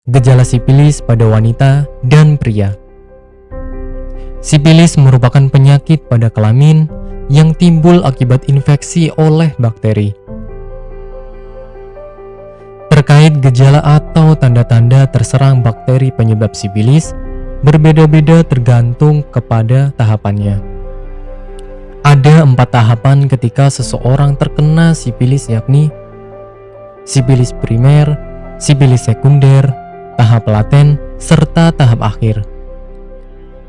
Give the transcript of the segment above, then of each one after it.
Gejala sipilis pada wanita dan pria. Sipilis merupakan penyakit pada kelamin yang timbul akibat infeksi oleh bakteri. Terkait gejala atau tanda-tanda terserang bakteri penyebab sipilis, berbeda-beda tergantung kepada tahapannya. Ada 4 tahapan ketika seseorang terkena sipilis, yakni sipilis primer, sipilis sekunder, tahap laten, serta tahap akhir.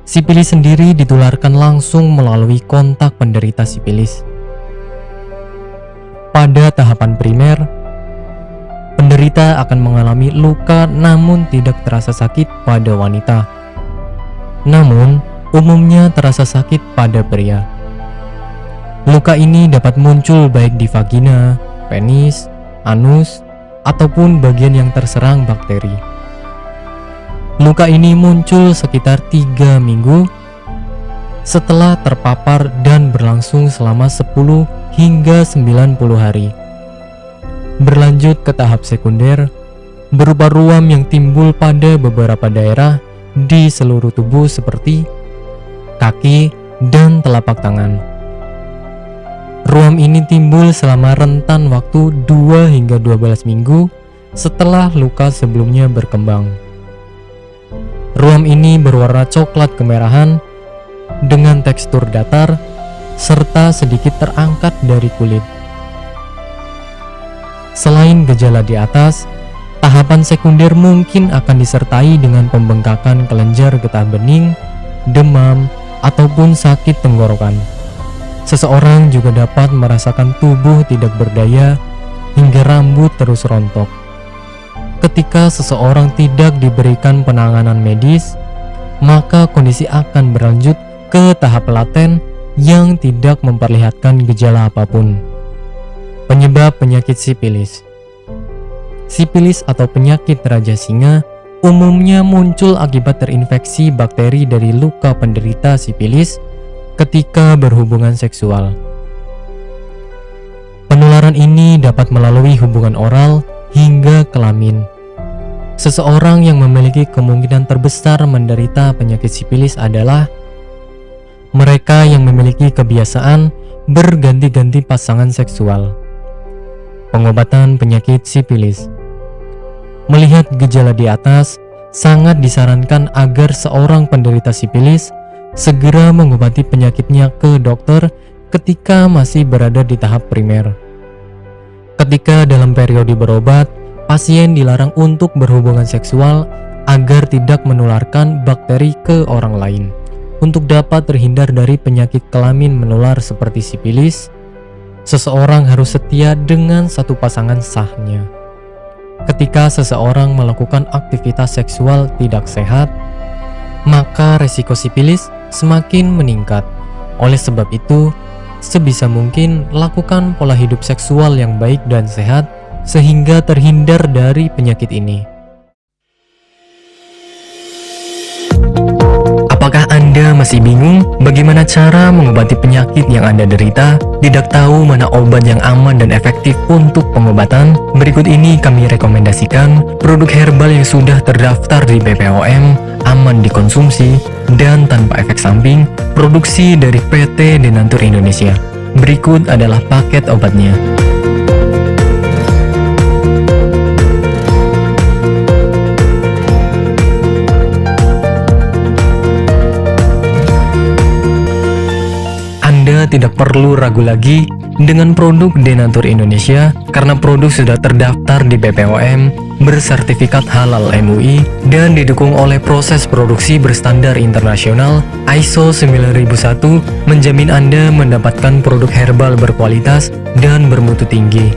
Sipilis sendiri ditularkan langsung melalui kontak penderita sipilis. Pada tahapan primer, penderita akan mengalami luka namun tidak terasa sakit pada wanita. Namun, umumnya terasa sakit pada pria. Luka ini dapat muncul baik di vagina, penis, anus, ataupun bagian yang terserang bakteri. Luka ini muncul sekitar 3 minggu setelah terpapar dan berlangsung selama 10 hingga 90 hari. Berlanjut ke tahap sekunder, berupa ruam yang timbul pada beberapa daerah di seluruh tubuh seperti kaki dan telapak tangan. Ruam ini timbul selama rentan waktu 2 hingga 12 minggu setelah luka sebelumnya berkembang. Ruam ini berwarna coklat kemerahan dengan tekstur datar serta sedikit terangkat dari kulit. Selain gejala di atas, tahapan sekunder mungkin akan disertai dengan pembengkakan kelenjar getah bening, demam, ataupun sakit tenggorokan. Seseorang juga dapat merasakan tubuh tidak berdaya hingga rambut terus rontok. Ketika seseorang tidak diberikan penanganan medis, maka kondisi akan berlanjut ke tahap laten yang tidak memperlihatkan gejala apapun. Penyebab penyakit sipilis. Sipilis atau penyakit raja singa umumnya muncul akibat terinfeksi bakteri dari luka penderita sipilis ketika berhubungan seksual. Penularan ini dapat melalui hubungan oral hingga kelamin. Seseorang yang memiliki kemungkinan terbesar menderita penyakit sipilis adalah mereka yang memiliki kebiasaan berganti-ganti pasangan seksual. Pengobatan penyakit sipilis. Melihat gejala di atas, sangat disarankan agar seorang penderita sipilis segera mengobati penyakitnya ke dokter ketika masih berada di tahap primer. Ketika dalam periode berobat, pasien dilarang untuk berhubungan seksual agar tidak menularkan bakteri ke orang lain. Untuk dapat terhindar dari penyakit kelamin menular seperti sipilis, seseorang harus setia dengan satu pasangan sahnya. Ketika seseorang melakukan aktivitas seksual tidak sehat, maka resiko sipilis semakin meningkat. Oleh sebab itu, sebisa mungkin lakukan pola hidup seksual yang baik dan sehat sehingga terhindar dari penyakit ini. Apakah Anda masih bingung bagaimana cara mengobati penyakit yang Anda derita? Tidak tahu mana obat yang aman dan efektif untuk pengobatan? Berikut ini kami rekomendasikan produk herbal yang sudah terdaftar di BPOM, aman dikonsumsi, dan tanpa efek samping, produksi dari PT Denatur Indonesia. Berikut adalah paket obatnya. Anda tidak perlu ragu lagi dengan produk Denatur Indonesia karena produk sudah terdaftar di BPOM, bersertifikat halal MUI, dan didukung oleh proses produksi berstandar internasional ISO 9001, menjamin Anda mendapatkan produk herbal berkualitas dan bermutu tinggi.